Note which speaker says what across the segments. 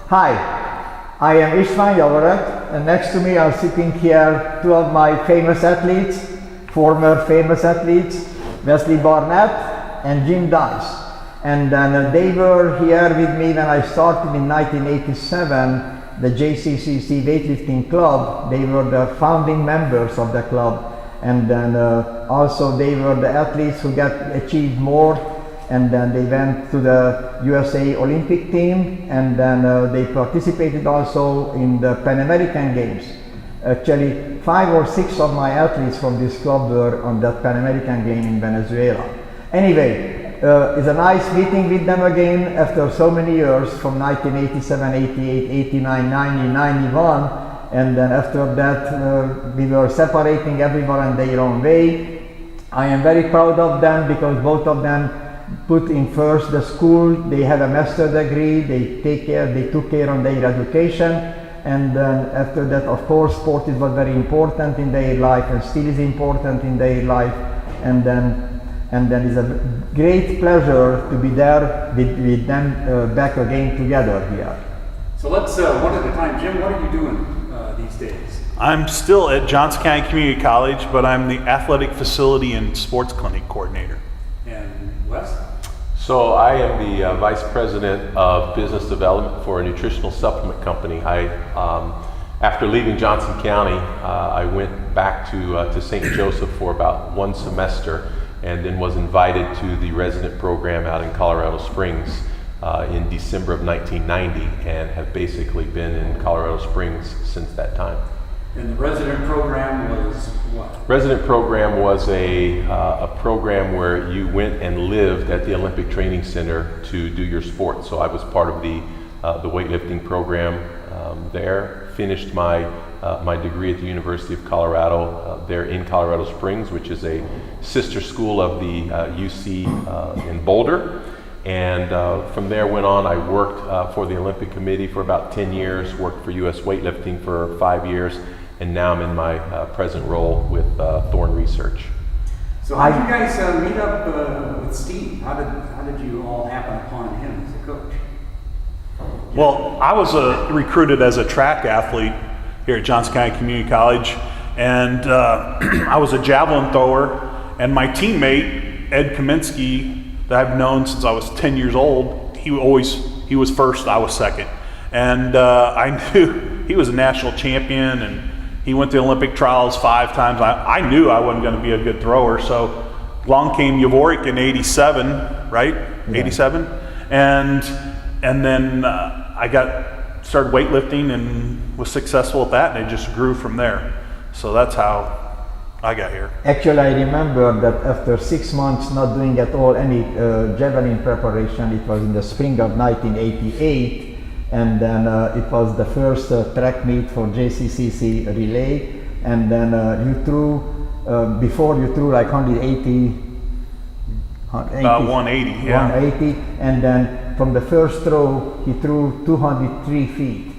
Speaker 1: Hi, I am István Javorek, and next to me are sitting here two of my famous athletes, former famous athletes, Wesley Barnett and Jim Dice. And they were here with me when I started in 1987, the JCCC weightlifting club. They were the founding members of the club. And then also they were the athletes who achieved more, and then they went to the USA Olympic team, and then they participated also in the Pan American Games. Actually, 5 or 6 of my athletes from this club were on that Pan American game in Venezuela. Anyway, it's a nice meeting with them again after so many years, from 1987, 88, 89, 90, 91. And then after that, we were separating everyone in their own way. I am very proud of them because both of them put in first the school. They have a master's degree. They took care of their education. And then after that, of course, sport was very important in their life and still is important in their life. And then it's a great pleasure to be there with them back again together here.
Speaker 2: So let's one at a time. Jim, what are you doing these days?
Speaker 3: I'm still at Johnson County Community College, but I'm the athletic facility and sports clinic coordinator.
Speaker 2: And Wes?
Speaker 4: So I am the Vice President of Business Development for a nutritional supplement company. After leaving Johnson County, I went back to St. Joseph for about 1 semester, and then was invited to the resident program out in Colorado Springs in December of 1990, and have basically been in Colorado Springs since that time.
Speaker 2: And the resident program was what?
Speaker 4: Resident program was a program where you went and lived at the Olympic Training Center to do your sport. So I was part of the weightlifting program there. Finished my degree at the University of Colorado there in Colorado Springs, which is a sister school of the UC in Boulder. And from there went on. I worked for the Olympic Committee for about 10 years, worked for US Weightlifting for 5 years, and now I'm in my present role with Thorne Research.
Speaker 2: So how did you guys meet up with Steve? How did you all happen upon him as a coach?
Speaker 3: Well, I was recruited as a track athlete here at Johnson County Community College, and I was a javelin thrower, and my teammate, Ed Kaminsky, that I've known since I was 10 years old, he was first, I was second. And I knew he was a national champion, and he went to Olympic trials 5 times. I knew I wasn't going to be a good thrower, so along came Javorek in 87, right? Yeah. 87. And then I started weightlifting and was successful at that, and it just grew from there. So that's how I got here.
Speaker 1: Actually, I remember that after 6 months not doing at all any javelin preparation, it was in the spring of 1988, and then it was the first track meet for JCCC relay, and then you threw, before you threw like 180,
Speaker 3: 180, yeah.
Speaker 1: 180, and then from the first throw, he threw 203 feet.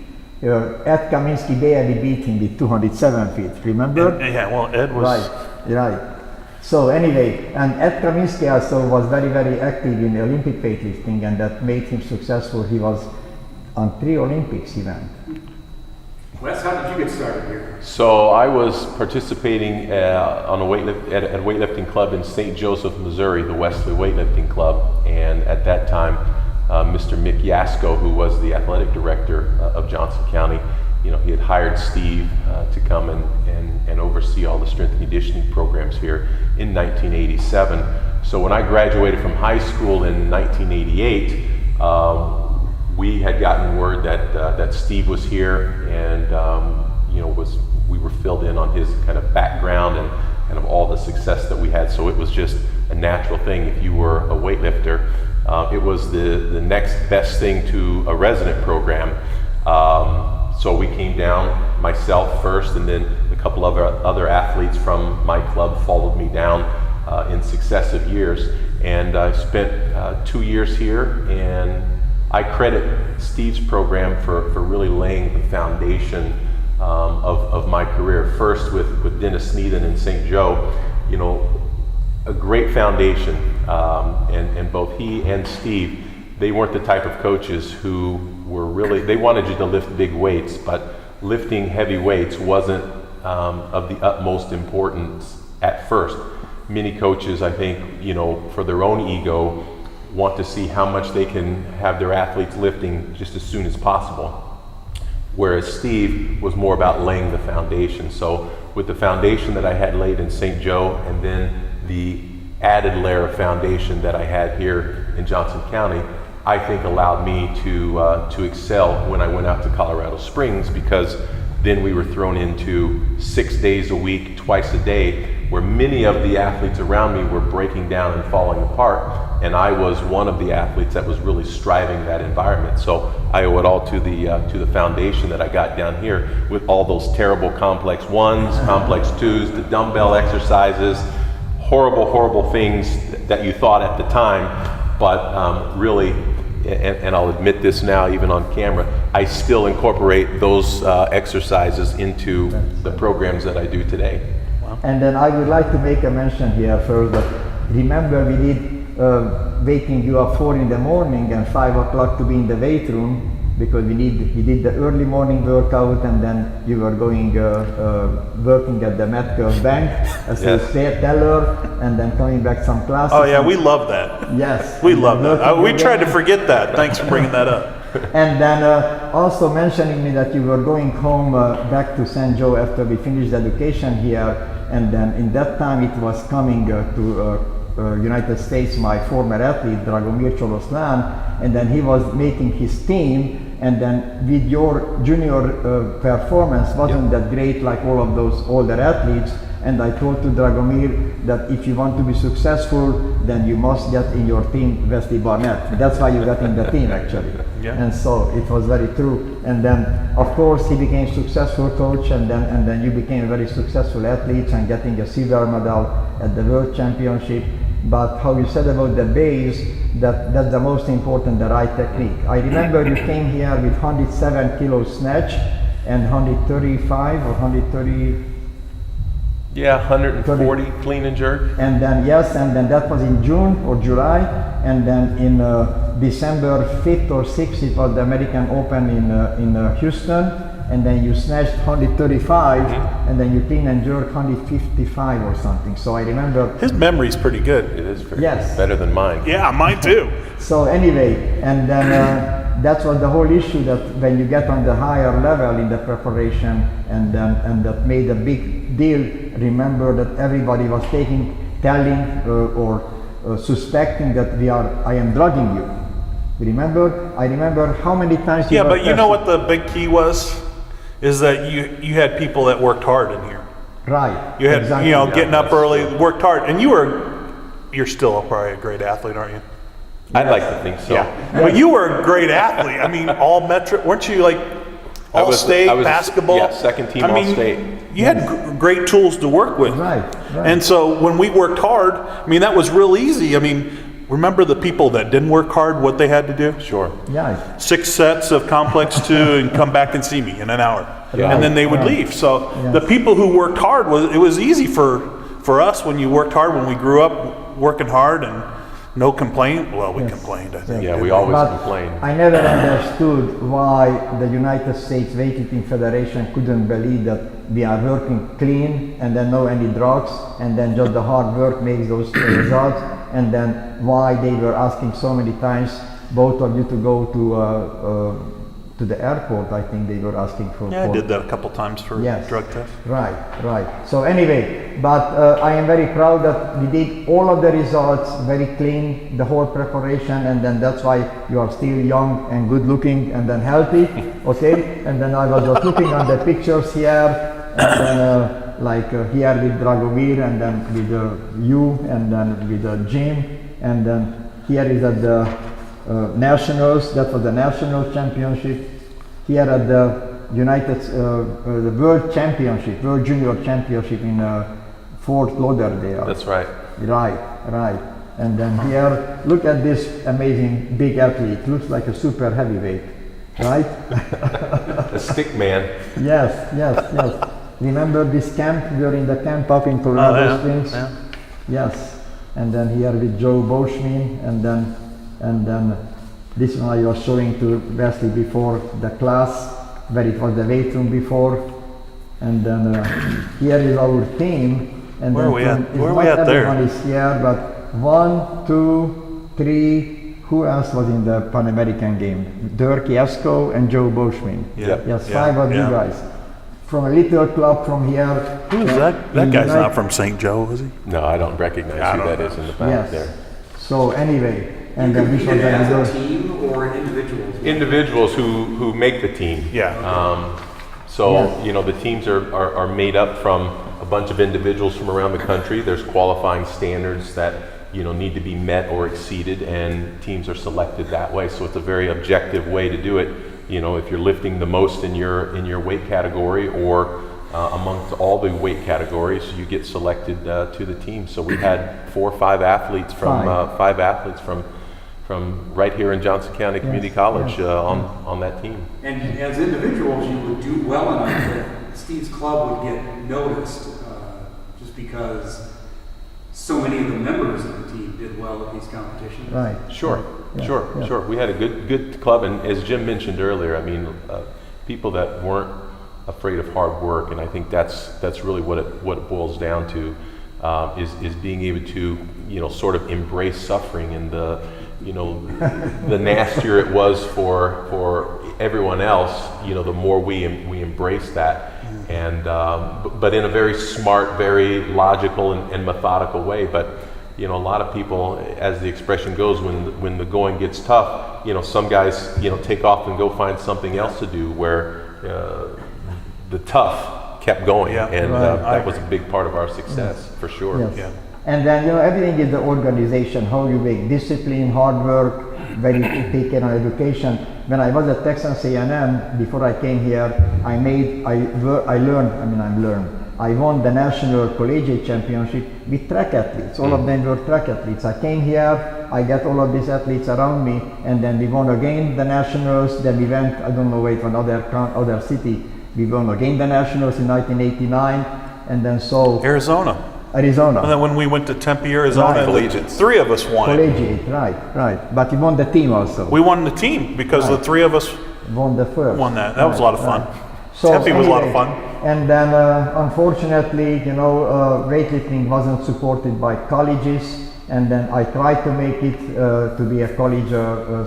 Speaker 1: Ed Kaminsky barely beat him with 207 feet, remember?
Speaker 3: Yeah, well, Ed was...
Speaker 1: Right. So anyway, and Ed Kaminsky also was very, very active in the Olympic weightlifting, and that made him successful. He was on 3 Olympics events.
Speaker 2: Wes, how did you get started here?
Speaker 4: So I was participating on at a weightlifting club in St. Joseph, Missouri, the Wesley Weightlifting Club, and at that time, Mr. Mick Yasko, who was the athletic director of Johnson County, he had hired Steve to come and oversee all the strength and conditioning programs here in 1987. So when I graduated from high school in 1988, we had gotten word that Steve was here, and we were filled in on his kind of background and kind of all the success that we had. So it was just a natural thing. If you were a weightlifter, it was the next best thing to a resident program. So we came down, myself first, and then a couple of other athletes from my club followed me down in successive years. And I spent 2 years here, and I credit Steve's program for really laying the foundation of my career. First with Dennis Sneeden in St. Joe, a great foundation, and both he and Steve, they weren't the type of coaches who were really, they wanted you to lift big weights, but lifting heavy weights wasn't of the utmost importance at first. Many coaches, I think, for their own ego, want to see how much they can have their athletes lifting just as soon as possible. Whereas Steve was more about laying the foundation. So with the foundation that I had laid in St. Joe, and then the added layer of foundation that I had here in Johnson County, I think allowed me to excel when I went out to Colorado Springs, because then we were thrown into 6 days a week, twice a day, where many of the athletes around me were breaking down and falling apart, and I was one of the athletes that was really striving that environment. So I owe it all to the foundation that I got down here, with all those terrible complex ones, complex twos, the dumbbell exercises, horrible things that you thought at the time, but really, and I'll admit this now even on camera, I still incorporate those exercises into the programs that I do today.
Speaker 1: And then I would like to make a mention here first that remember we did waking you up 4 in the morning and 5 o'clock to be in the weight room, because we did the early morning workout, and then you were going working at the Metcalf Bank as a teller, and then coming back some classes.
Speaker 3: Oh yeah, we love that.
Speaker 1: Yes.
Speaker 3: We love that. We tried to forget that. Thanks for bringing that up.
Speaker 1: And then also mentioning me that you were going home back to St. Joe after we finished education here, and then in that time it was coming to United States, my former athlete, Dragomir Choloslan, and then he was making his team, and then with your junior performance wasn't that great like all of those older athletes, and I told to Dragomir that if you want to be successful, then you must get in your team Wesley Barnett. That's why you got in the team actually.
Speaker 3: Yeah.
Speaker 1: And so it was very true. And then of course he became successful coach, and then you became a very successful athlete and getting a silver medal at the World Championship. But how you said about the base, that's the most important, the right technique. I remember you came here with 107 kilo snatch and 135 or 130.
Speaker 4: Yeah, 140 clean and jerk.
Speaker 1: And then that was in June or July, and then in December 5th or 6th it was the American Open in Houston, and then you snatched 135, and then you clean and jerk 155 or something. So I remember.
Speaker 3: His memory's pretty good.
Speaker 4: It is very
Speaker 1: Yes.
Speaker 4: better than mine.
Speaker 3: Yeah, mine too.
Speaker 1: So anyway, and then that was the whole issue, that when you get on the higher level in the preparation, and that made a big deal. Remember that everybody was telling or suspecting that I am drugging you. Remember? I remember how many times.
Speaker 3: Yeah, but you know what the big key was? Is that you had people that worked hard in here.
Speaker 1: Right.
Speaker 3: You had
Speaker 1: exactly.
Speaker 3: Getting up early, worked hard, and you're still probably a great athlete, aren't you?
Speaker 4: I'd like to think so.
Speaker 3: Yeah. But you were a great athlete. I mean, all metric. Weren't you like all state
Speaker 4: I was
Speaker 3: basketball?
Speaker 4: Yeah, second team all state.
Speaker 3: You had great tools to work with.
Speaker 1: Right.
Speaker 3: And so when we worked hard, I mean, that was real easy. I mean, remember the people that didn't work hard, what they had to do?
Speaker 4: Sure.
Speaker 1: Yeah.
Speaker 3: 6 sets of complex 2 and come back and see me in an hour.
Speaker 1: Yeah.
Speaker 3: And then they would leave. So the people who worked hard, it was easy for us when you worked hard, when we grew up working hard and no complaint. Well, we complained, I think.
Speaker 4: Yeah, we always
Speaker 1: But
Speaker 4: complain.
Speaker 1: I never understood why the United States Weightlifting Federation couldn't believe that we are working clean and then no any drugs, and then just the hard work makes those results, and then why they were asking so many times both of you to go to the airport. I think they were asking for.
Speaker 3: Yeah, I did that a couple times for drug tests.
Speaker 1: Right. So anyway, but I am very proud that we did all of the results very clean, the whole preparation, and then that's why you are still young and good looking and then healthy, okay? And then I was just looking on the pictures here, and then here with Dragomir, and then with you, and then with Jim, and then here is at the nationals. That was the national championship. Here at the the World Championship, World Junior Championship in Fort Lauderdale.
Speaker 4: That's right.
Speaker 1: Right. And then here, look at this amazing big athlete. Looks like a super heavyweight, right?
Speaker 4: A stick man.
Speaker 1: Yes. Remember this camp? We were in the camp up in Colorado Springs.
Speaker 3: Yeah.
Speaker 1: Yes. And then here with Joe Boschmin, and then This one I was showing to Wesley before the class, where it was the weight room before. And then here is our team. And
Speaker 3: Where
Speaker 1: then
Speaker 3: are we at?
Speaker 1: it's
Speaker 3: Where are
Speaker 1: not
Speaker 3: we at there?
Speaker 1: everyone is here, but 1, 2, 3. Who else was in the Pan American game? Dirk Jasko and Joe Boschmin.
Speaker 3: Yeah.
Speaker 1: Yes,
Speaker 3: Yeah.
Speaker 1: 5 of you
Speaker 3: Yeah.
Speaker 1: guys. From a little club from here.
Speaker 3: Who's that? That guy's not from St. Joe, is he?
Speaker 4: No, I don't recognize
Speaker 3: I
Speaker 4: who
Speaker 3: don't
Speaker 4: that
Speaker 3: know.
Speaker 4: is in the back
Speaker 1: Yes.
Speaker 4: there.
Speaker 1: So anyway,
Speaker 2: You
Speaker 1: and then this was
Speaker 2: competed as
Speaker 1: very
Speaker 2: a
Speaker 1: good.
Speaker 2: team or individuals?
Speaker 4: Individuals who make the team.
Speaker 3: Yeah.
Speaker 4: So,
Speaker 1: Yes.
Speaker 4: you know, the teams are made up from a bunch of individuals from around the country. There's qualifying standards that, you know, need to be met or exceeded, and teams are selected that way. So it's a very objective way to do it. You know, if you're lifting the most in your weight category or amongst all the weight categories, you get selected to the team. So we had 4 or 5 athletes from right here in Johnson County Community College on that team.
Speaker 2: And as individuals, you would do well enough that Steve's club would get noticed just because so many of the members of the team did well at these competitions.
Speaker 1: Right.
Speaker 4: Sure,
Speaker 1: Yeah,
Speaker 4: sure,
Speaker 1: yeah.
Speaker 4: sure. We had a good club, and as Jim mentioned earlier, I mean, people that weren't afraid of hard work, and I think that's really what it boils down to, is being able to, you know, sort of embrace suffering, and the nastier it was for everyone else, you know, the more we embrace that, and but in a very smart, very logical and methodical way. But you know, a lot of people, as the expression goes, when the going gets tough, you know, some guys, you know, take off and go find something else to do, where the tough kept going,
Speaker 3: Yeah.
Speaker 4: and
Speaker 1: Right.
Speaker 4: that was a big part of our success, for sure.
Speaker 1: Yes.
Speaker 3: Yeah.
Speaker 1: And then, you know, everything is the organization, how you make discipline, hard work, very take care of education. When I was at Texas A&M, before I came here, I won the national collegiate championship with track athletes. All of them were track athletes. I came here, I got all of these athletes around me, and then we won again the nationals. Then we went, I don't know where, to other city. We won again the nationals in 1989, and then so
Speaker 3: Arizona.
Speaker 1: Arizona.
Speaker 3: And then when we went to Tempe, Arizona,
Speaker 1: Right.
Speaker 4: Collegiates.
Speaker 3: 3 of us won it.
Speaker 1: Collegiate, right. But we won the team also.
Speaker 3: We won the team because the 3 of us
Speaker 1: Won the first.
Speaker 3: won that. That was a lot of fun.
Speaker 1: So
Speaker 3: Tempe was a lot of
Speaker 1: anyway,
Speaker 3: fun.
Speaker 1: And then, unfortunately, you know, weightlifting wasn't supported by colleges. And then I tried to make it to be a college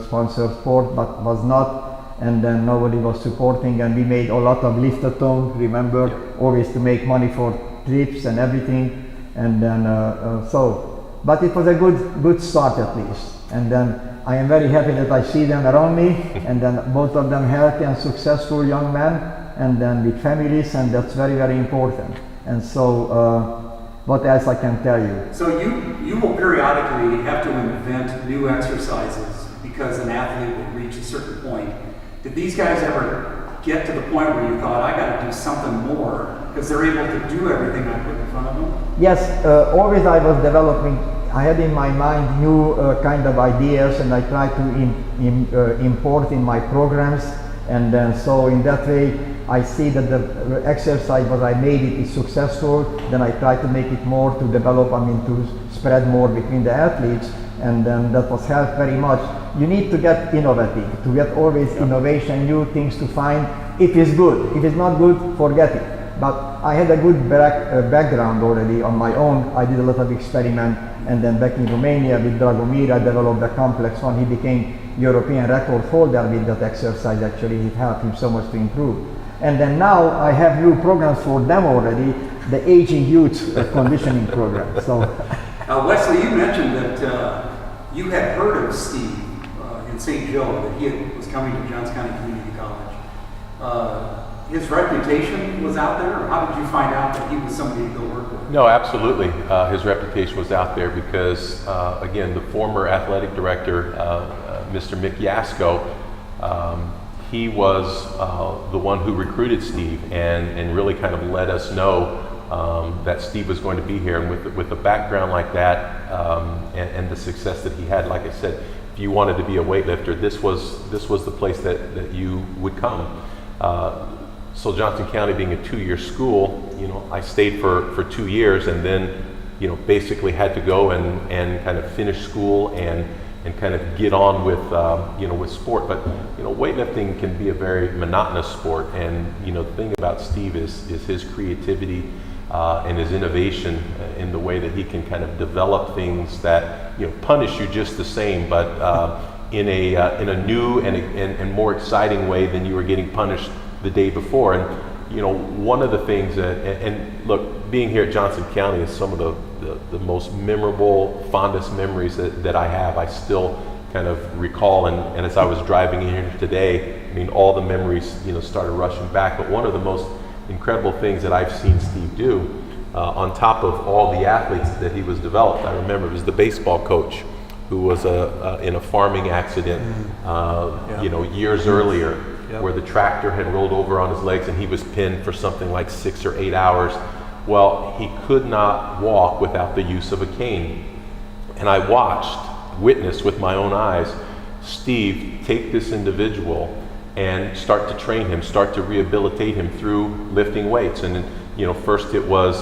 Speaker 1: sponsored sport, but was not. And then nobody was supporting, and we made a lot of lift-a-thon, remember, always to make money for trips and everything. And then, but it was a good start at least. And then I am very happy that I see them around me, and then both of them healthy and successful young men, and then with families, and that's very, very important. And so, what else I can tell you?
Speaker 2: So you will periodically have to invent new exercises because an athlete will reach a certain point. Did these guys ever get to the point where you thought, I got to do something more because they're able to do everything I put in front of them?
Speaker 1: Yes, always I was developing. I had in my mind new kind of ideas, and I tried to import in my programs. And then so in that way, I see that the exercise, what I made it is successful. Then I try to make it more to develop, to spread more between the athletes. And then that was helped very much. You need to get innovative, to get always innovation, new things to find. If it's good, if it's not good, forget it. But I had a good background already on my own. I did a lot of experiment, and then back in Romania with Dragomir, I developed a complex one. He became European record holder with that exercise. Actually, it helped him so much to improve. And then now I have new programs for them already, the aging youth conditioning program. So,
Speaker 2: Wesley, you mentioned that you had heard of Steve in St. Joe, that he was coming to Johnson County Community College. His reputation was out there, or how did you find out that he was somebody to go work with?
Speaker 4: No, absolutely. His reputation was out there because, again, the former athletic director, Mr. Mick Jasko, he was the one who recruited Steve and really kind of let us know that Steve was going to be here. And with a background like that and the success that he had, like I said, if you wanted to be a weightlifter, this was the place that you would come. So Johnson County being a 2-year school, you know, I stayed for 2 years, and then, you know, basically had to go and kind of finish school and kind of get on with with sport. But weightlifting can be a very monotonous sport, and the thing about Steve is his creativity and his innovation in the way that he can kind of develop things that punish you just the same, but in a new and more exciting way than you were getting punished the day before. And one of the things and look, being here at Johnson County is some of the most memorable, fondest memories that I have. I still kind of recall, and as I was driving in here today, I mean, all the memories started rushing back. But one of the most incredible things that I've seen Steve do, on top of all the athletes that he was developed, I remember it was the baseball coach who was in a farming accident years earlier, where the tractor had rolled over on his legs and he was pinned for something like 6 or 8 hours. Well, he could not walk without the use of a cane. And I witnessed with my own eyes, Steve take this individual and start to train him, start to rehabilitate him through lifting weights. And first it was,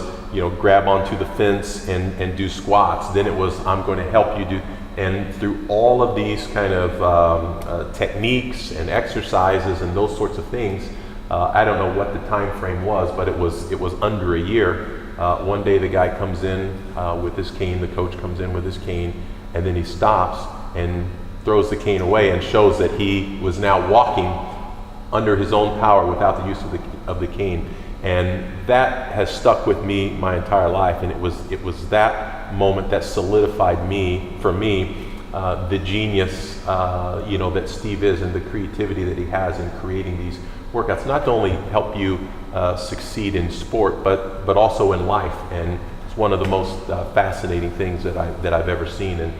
Speaker 4: grab onto the fence and do squats. Then it was, I'm going to help you do. And through all of these kind of techniques and exercises and those sorts of things, I don't know what the time frame was, but it was under a year. One day the guy comes in with his cane, the coach comes in with his cane, and then he stops and throws the cane away and shows that he was now walking under his own power without the use of the cane. And that has stuck with me my entire life, and it was that moment that solidified for me the genius that Steve is, and the creativity that he has in creating these workouts, not to only help you succeed in sport, but also in life. And it's one of the most fascinating things that I've ever seen, and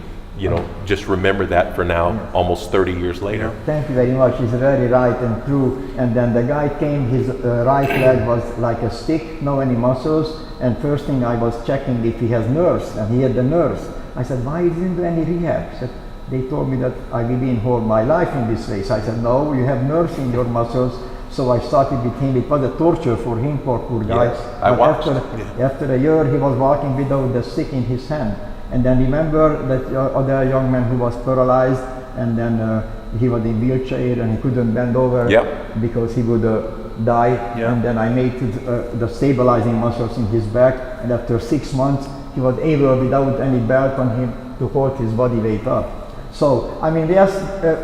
Speaker 4: just remember that for now, almost 30 years later.
Speaker 1: Thank you very much. It's very right and true. And then the guy came, his right leg was like a stick, no any muscles. And first thing I was checking if he has nerves, and he had the nerves. I said, why isn't there any rehab? He said, they told me that I will be in whole my life in this way. So I said, no, you have nerves in your muscles. So I started with him. It was a torture for him, poor guy.
Speaker 4: Yes, I watched.
Speaker 1: After a year, he was walking without the stick in his hand. And then remember that other young man who was paralyzed, and then he was in wheelchair and he couldn't bend over because he would die. And then I made the stabilizing muscles in his back, and after 6 months he was able, without any belt on him, to hold his body weight up. So I mean, yes,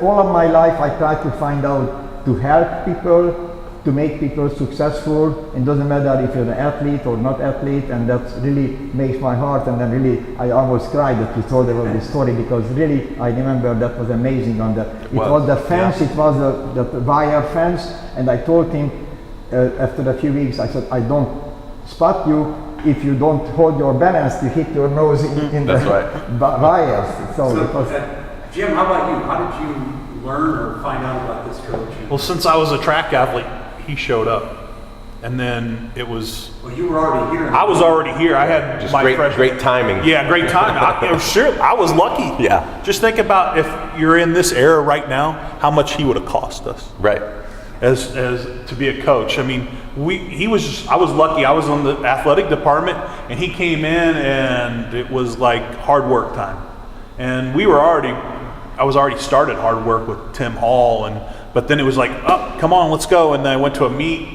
Speaker 1: all of my life I tried to find out to help people, to make people successful. It doesn't matter if you're an athlete or not athlete, and that really makes my heart. And then really I almost cried that you told about this story, because really I remember that was amazing. It was the fence, it was the wire fence, and I told him after a few weeks, I said, I don't spot you if you don't hold your balance to hit your nose in the wires. So it was,
Speaker 2: Jim, how about you? How did you learn or find out about this coach?
Speaker 3: Well, since I was a track athlete, he showed up, and then it was.
Speaker 2: Well, you were already here.
Speaker 3: I was already here. I had
Speaker 4: just
Speaker 3: my
Speaker 4: great timing.
Speaker 3: Yeah, great timing. I was lucky.
Speaker 4: Yeah.
Speaker 3: Just think about, if you're in this era right now, how much he would have cost us.
Speaker 4: Right.
Speaker 3: As to be a coach. I mean, I was lucky. I was on the athletic department, and he came in, and it was like hard work time. And I was already started hard work with Tim Hall, but then it was like, oh, come on, let's go. And then I went to a meet,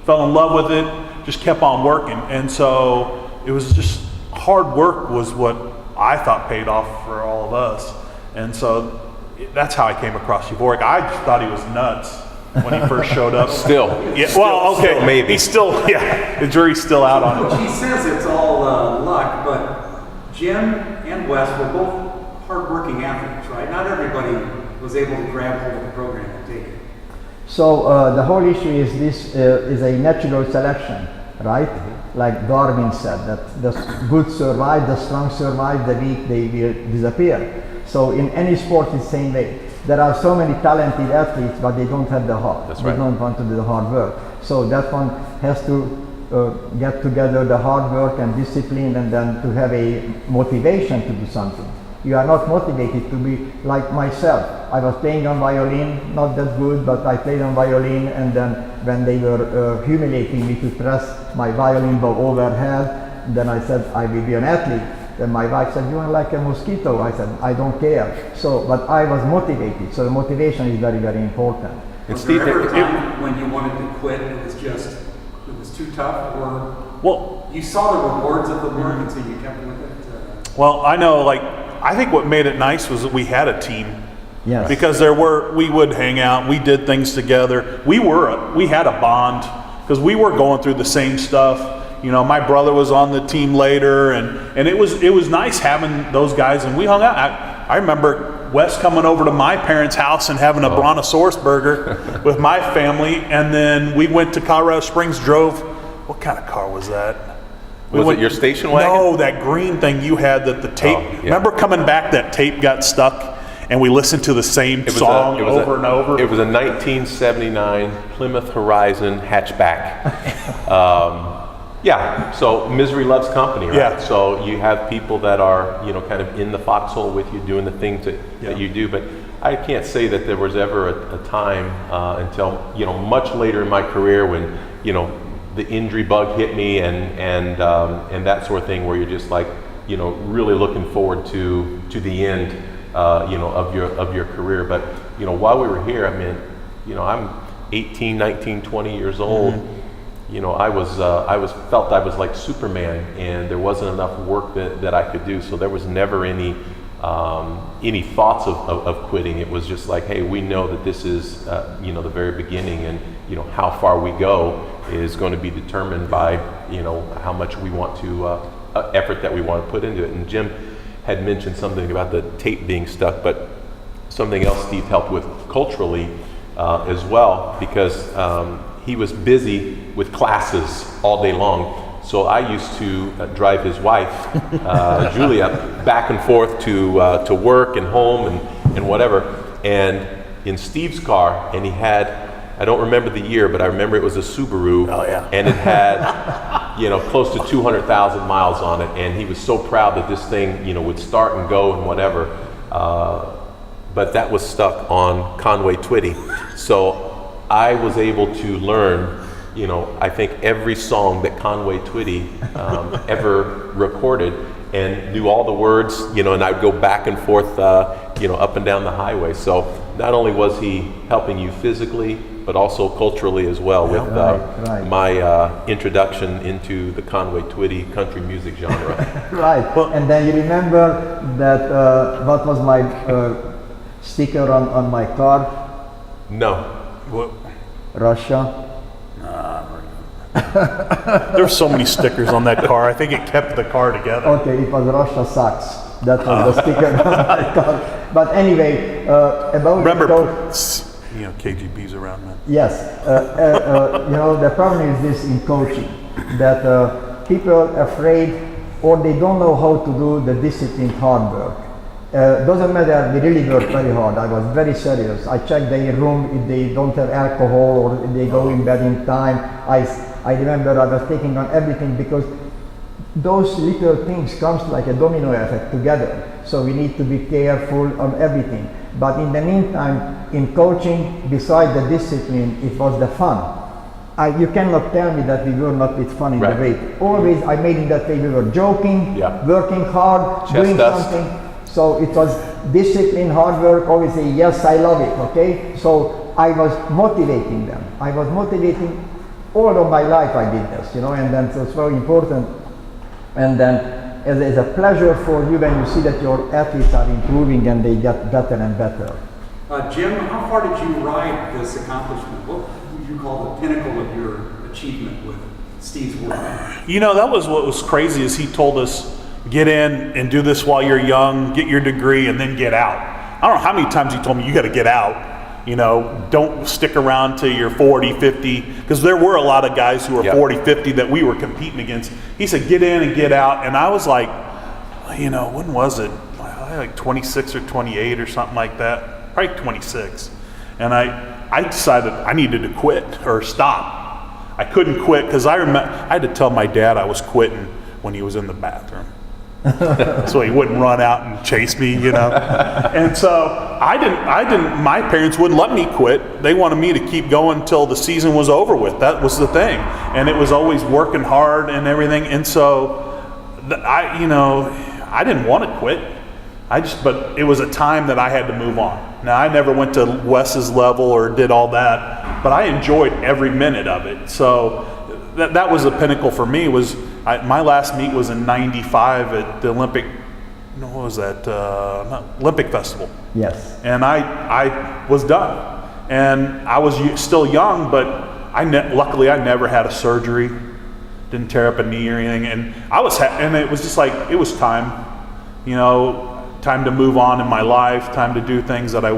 Speaker 3: fell in love with it, just kept on working. And so it was just hard work was what I thought paid off for all of us. And so that's how I came across Javorek. I just thought he was nuts when he first showed up.
Speaker 4: Still.
Speaker 3: Yeah, well, okay.
Speaker 4: Still maybe.
Speaker 3: He's still, the jury's still out on it.
Speaker 2: He says it's all luck, but Jim and Wes were both hard-working athletes, right? Not everybody was able to grab hold of the program and take it.
Speaker 1: So the whole issue is this is a natural selection, right? Like Darwin said, that the good survive, the strong survive, the weak they will disappear. So in any sport it's the same way. There are so many talented athletes, but they don't have the heart.
Speaker 4: That's
Speaker 1: they
Speaker 4: right.
Speaker 1: don't want to do the hard work. So that one has to get together the hard work and discipline, and then to have a motivation to do something. You are not motivated to be like myself. I was playing on violin, not that good, but I played on violin, and then when they were humiliating me to press my violin bow overhead, then I said I will be an athlete. Then my wife said, "You are like a mosquito." I said, "I don't care." So, but I was motivated. So the motivation is very, very important.
Speaker 2: Was there ever a time when you wanted to quit? It was too tough, or you saw the rewards of the work, and so you kept with it?
Speaker 3: Well, I know, I think what made it nice was that we had a team.
Speaker 1: Yes.
Speaker 3: Because we would hang out, we did things together. We had a bond because we were going through the same stuff. You know, my brother was on the team later, and it was nice having those guys, and we hung out. I remember Wes coming over to my parents' house and having a Brontosaurus burger with my family, and then we went to Colorado Springs, drove. What kind of car was that?
Speaker 4: Was it your station wagon?
Speaker 3: No, that green thing you had that the tape. Remember coming back, that tape got stuck, and we listened to the same song over and over.
Speaker 4: It was a 1979 Plymouth Horizon hatchback. So misery loves company, right? Yeah. So you have people that are, kind of in the foxhole with you, doing the things that you do. But I can't say that there was ever a time until, much later in my career when, the injury bug hit me and that sort of thing, where you're just like, really looking forward to the end, of your career. But, while we were here, I mean, I'm 18, 19, 20 years old. I felt I was like Superman, and there wasn't enough work that I could do. So there was never any thoughts of quitting. It was just like, hey, we know that this is, the very beginning, and, how far we go is going to be determined by, how much we want to, effort that we want to put into it. And Jim had mentioned something about the tape being stuck, but something else Steve helped with culturally as well, because he was busy with classes all day long. So I used to drive his wife, Julia, back and forth to work and home and whatever. And in Steve's car, and he had, I don't remember the year, but I remember it was a Subaru.
Speaker 3: Oh, yeah.
Speaker 4: And it had, close to 200,000 miles on it. And he was so proud that this thing, would start and go and whatever. But that was stuck on Conway Twitty. So I was able to learn, I think every song that Conway Twitty ever recorded, and knew all the words, and I'd go back and forth, up and down the highway. So not only was he helping you physically, but also culturally as well, with my introduction into the Conway Twitty country music genre.
Speaker 1: Right. And then you remember that what was my sticker on my car?
Speaker 4: No.
Speaker 3: What?
Speaker 1: Russia.
Speaker 3: There's so many stickers on that car. I think it kept the car together.
Speaker 1: Okay, it was Russia sucks. That was the sticker on my car. But anyway, about
Speaker 3: remember, KGB's around, man.
Speaker 1: Yes, the problem is this in coaching, that people are afraid, or they don't know how to do the disciplined hard work. Doesn't matter, we really work very hard. I was very serious. I checked their room if they don't have alcohol or if they go in bed in time. I remember I was taking on everything, because those little things comes like a domino effect together. So we need to be careful on everything. But in the meantime, in coaching, besides the discipline, it was the fun. You cannot tell me that we were not with fun in the weight. Always I made it that way. We were joking, working hard, doing something. So it was discipline, hard work, always say, yes, I love it, okay? So I was motivating them. I was motivating all of my life I did this, and then so it's very important. And then it's a pleasure for you when you see that your athletes are improving and they get better and better.
Speaker 2: Jim, how far did you ride this accomplishment? What would you call the pinnacle of your achievement with Steve's work?
Speaker 3: That was what was crazy, is he told us, get in and do this while you're young, get your degree, and then get out. I don't know how many times he told me, you got to get out. Don't stick around till you're 40, 50, because there were a lot of guys who were 40, 50 that we were competing against. He said, get in and get out. And I was like, when was it? Like 26 or 28 or something like that. Probably 26. And I decided I needed to quit or stop. I couldn't quit because I had to tell my dad I was quitting when he was in the bathroom. So he wouldn't run out and chase me, And so I didn't, my parents wouldn't let me quit. They wanted me to keep going until the season was over with. That was the thing. And it was always working hard and everything. And so I I didn't want to quit. But it was a time that I had to move on. Now, I never went to Wes's level or did all that, but I enjoyed every minute of it. So that was the pinnacle for me. My last meet was in '95 at the Olympic Festival.
Speaker 1: Yes.
Speaker 3: And I was done. And I was still young, but luckily I never had a surgery, didn't tear up a knee or anything. And and it was just like, it was time, time to move on in my life, time to do things that I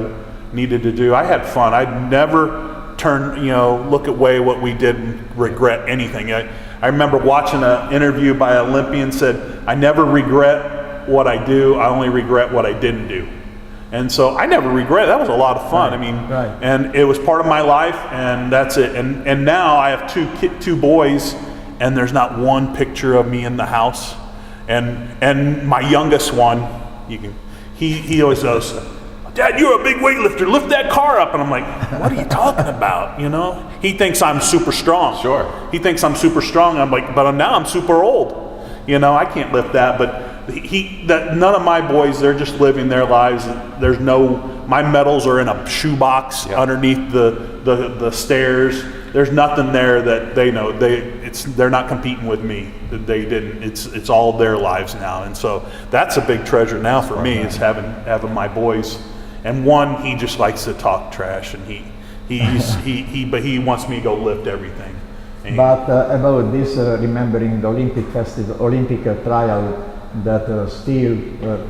Speaker 3: needed to do. I had fun. I'd never look away what we did and regret anything. I remember watching an interview by an Olympian said, I never regret what I do, I only regret what I didn't do. And so I never regret it. That was a lot of fun.
Speaker 1: Right.
Speaker 3: And it was part of my life, and that's it. And now I have two boys, and there's not one picture of me in the house. And my youngest one, he always goes, Dad, you're a big weightlifter. Lift that car up. And I'm like, what are you talking about? He thinks I'm super strong.
Speaker 4: Sure.
Speaker 3: He thinks I'm super strong. I'm like, but now I'm super old. I can't lift that. But none of my boys, they're just living their lives. My medals are in a shoebox underneath the stairs. There's nothing there that they know. They're not competing with me. They didn't. It's all their lives now. And so that's a big treasure now for me, is having my boys. And one, he just likes to talk trash, and but he wants me to go lift everything.
Speaker 1: But about this, remembering the Olympic festival, Olympic trial, that still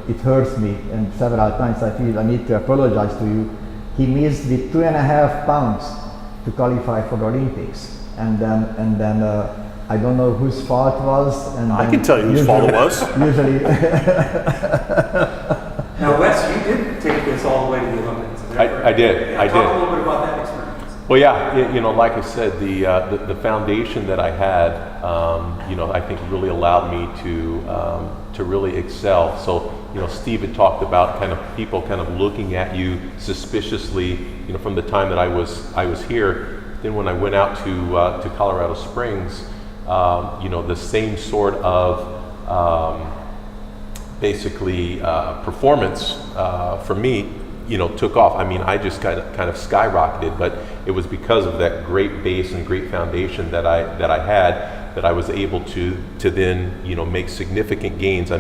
Speaker 1: it hurts me, and several times I feel I need to apologize to you. He missed with 2.5 pounds to qualify for the Olympics, and then I don't know whose fault it was. And
Speaker 3: I can tell you whose fault it was.
Speaker 1: Usually.
Speaker 2: Now, Wes, you did take this all the way to the Olympics. Is that correct?
Speaker 4: I did.
Speaker 2: Yeah,
Speaker 4: I
Speaker 2: talk
Speaker 4: did.
Speaker 2: a little bit about that experience.
Speaker 4: Well, yeah, like I said, the foundation that I had, I think really allowed me to really excel. So, Steve had talked about kind of people kind of looking at you suspiciously, from the time that I was here. Then when I went out to Colorado Springs, the same sort of basically performance for me, took off. I just kind of skyrocketed, but it was because of that great base and great foundation that I had, that I was able to then make significant gains.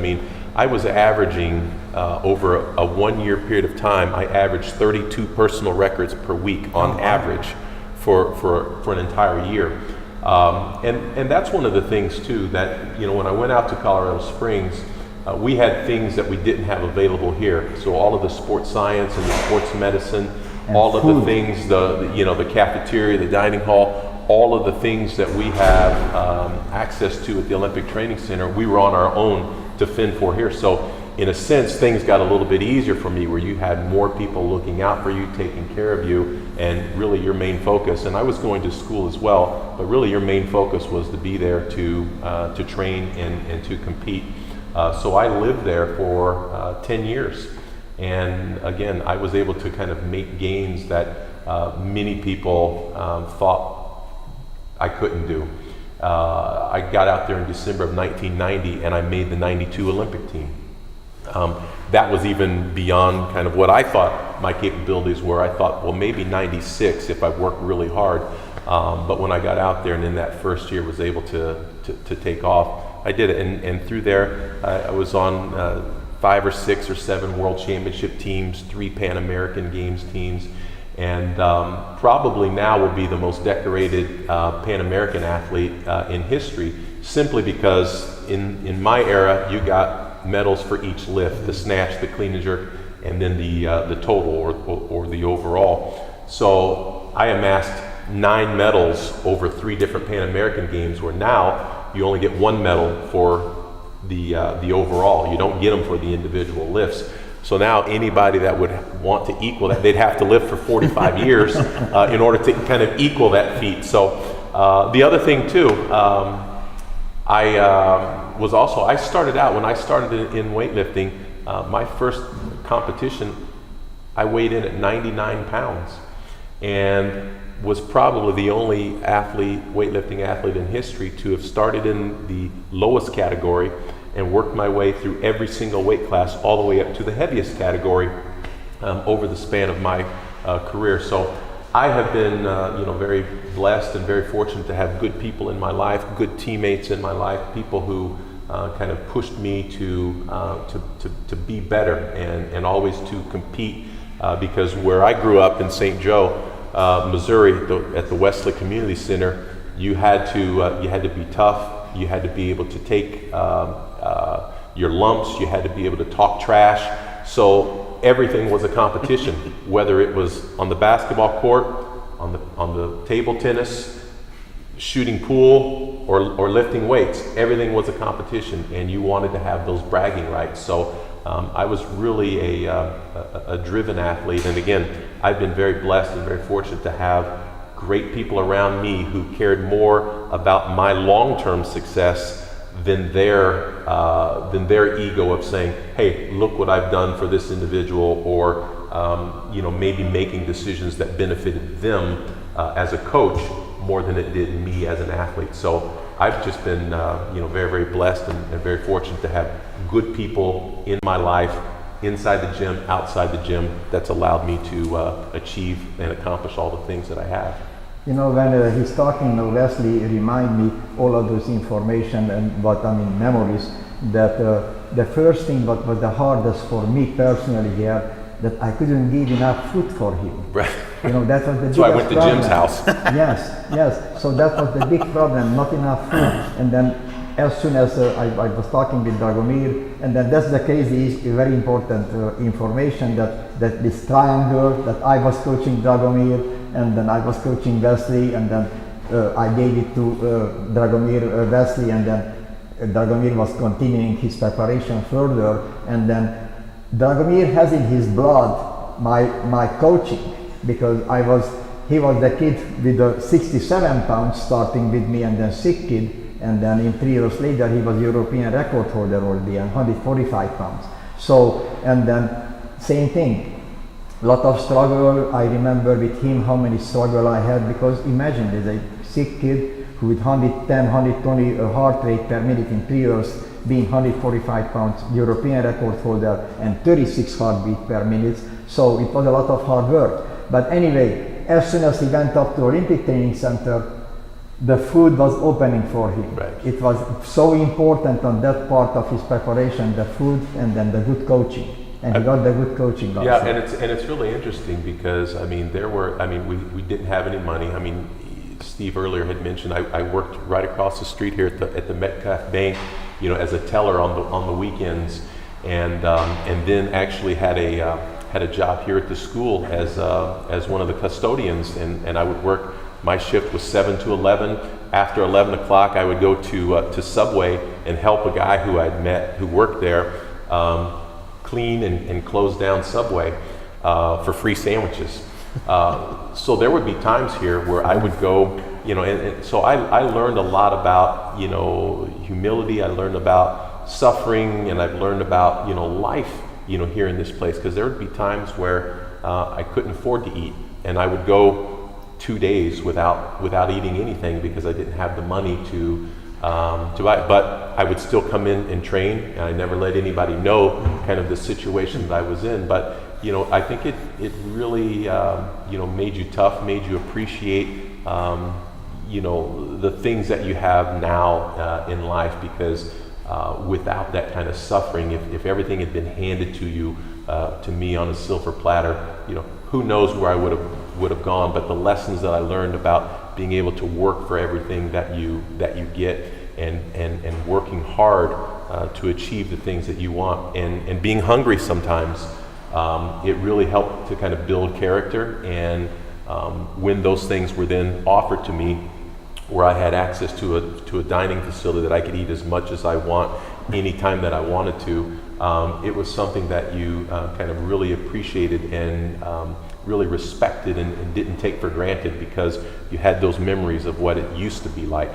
Speaker 4: I was averaging over a 1-year period of time. I averaged 32 personal records per week on average for an entire year, and that's one of the things too, that when I went out to Colorado Springs, we had things that we didn't have available here. So all of the sports science and the sports medicine, and all food. Of the things, the cafeteria, the dining hall, all of the things that we have access to at the Olympic Training Center, we were on our own to fend for here. So in a sense, things got a little bit easier for me, where you had more people looking out for you, taking care of you, and really your main focus. And I was going to school as well, but really your main focus was to be there to train and to compete. So I lived there for 10 years. And again, I was able to kind of make gains that many people thought I couldn't do. I got out there in December of 1990, and I made the 92 Olympic team. That was even beyond kind of what I thought my capabilities were. I thought, well, maybe 96 if I worked really hard. But when I got out there and in that first year was able to take off, I did it. And through there, I was on 5 or 6 or 7 World Championship teams, 3 Pan American Games teams, and probably now will be the most decorated Pan American athlete in history, simply because in my era, you got medals for each lift, the snatch, the clean and jerk, and then the total or the overall. So I amassed 9 medals over 3 different Pan American Games, where now you only get 1 medal for the overall. You don't get them for the individual lifts. So now anybody that would want to equal that, they'd have to live for 45 years in order to kind of equal that feat. So the other thing too, I started out, when I started in weightlifting, my first competition, I weighed in at 99 pounds and was probably the only weightlifting athlete in history to have started in the lowest category and worked my way through every single weight class, all the way up to the heaviest category over the span of my career. So I have been, very blessed and very fortunate to have good people in my life, good teammates in my life, people who kind of pushed me to be better and always to compete. Because where I grew up in St. Joe, Missouri, at the Wesley Community Center, you had to be tough. You had to be able to take your lumps. You had to be able to talk trash. So everything was a competition, whether it was on the basketball court, on the table tennis, shooting pool, or lifting weights. Everything was a competition, and you wanted to have those bragging rights. So I was really a driven athlete, and again, I've been very blessed and very fortunate to have great people around me who cared more about my long-term success than their ego of saying, "Hey, look what I've done for this individual," or maybe making decisions that benefited them as a coach more than it did me as an athlete. So I've just been, very, very blessed and very fortunate to have good people in my life, inside the gym, outside the gym, that's allowed me to achieve and accomplish all the things that I have.
Speaker 1: When he's talking, Wesley remind me all of those information and memories, that the first thing what was the hardest for me personally here, that I couldn't give enough food for him.
Speaker 4: Right.
Speaker 1: That was the biggest
Speaker 4: So I went to
Speaker 1: problem.
Speaker 4: Jim's house.
Speaker 1: Yes. So that was the big problem, not enough food. And then as soon as I was talking with Dragomir, and then that's the crazy, very important information that this triangle, that I was coaching Dragomir, and then I was coaching Wesley, and then I gave it to Dragomir, Wesley, and then Dragomir was continuing his preparation further, and then Dragomir has in his blood my coaching, because he was the kid with the 67 pounds starting with me, and then sick kid, and then in 3 years later he was European record holder already and 145 pounds. So, and then same thing, lot of struggle. I remember with him how many struggle I had, because imagine there's a sick kid who with 110, 120 heart rate per minute in 3 years, being 145 pounds, European record holder, and 36 heartbeat per minute. So it was a lot of hard work. But anyway, as soon as he went up to Olympic Training Center, the food was opening for him.
Speaker 4: Right.
Speaker 1: It was so important on that part of his preparation, the food and then the good coaching. And he got the good coaching also.
Speaker 4: Yeah, and it's really interesting because we didn't have any money. Steve earlier had mentioned I worked right across the street here at the Metcalf Bank, as a teller on the weekends, and then actually had a job here at the school as one of the custodians, and I would work. My shift was 7 to 11. After 11 o'clock, I would go to Subway and help a guy who I'd met who worked there clean and close down Subway for free sandwiches. So there would be times here where I would go, and so I learned a lot about, humility. I learned about suffering, and I've learned about, life, here in this place, because there would be times where I couldn't afford to eat, and I would go 2 days without eating anything because I didn't have the money to buy. But I would still come in and train, and I never let anybody know kind of the situation that I was in. But I think it really made you tough, made you appreciate the things that you have now in life, because without that kind of suffering, if everything had been handed to you, to me on a silver platter, who knows where I would have gone. But the lessons that I learned about being able to work for everything that you get, and working hard to achieve the things that you want, and being hungry sometimes, it really helped to kind of build character. And when those things were then offered to me, where I had access to a dining facility that I could eat as much as I want anytime that I wanted to, it was something that you kind of really appreciated and really respected and didn't take for granted, because you had those memories of what it used to be like.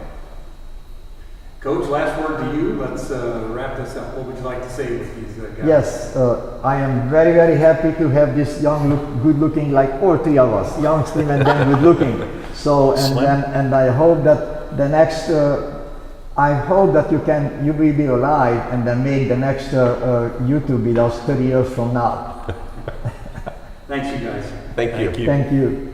Speaker 2: Coach, last word to you. Let's wrap this up. What would you like to say with these guys?
Speaker 1: Yes, I am very, very happy to have this young, good-looking, like all three of us, young, slim, and then good-looking. So, and I hope that the next I hope that you will be alive and then make the next YouTube videos 30 years from now.
Speaker 2: Thanks, you guys.
Speaker 4: Thank you.
Speaker 3: Thank you.
Speaker 1: Thank you.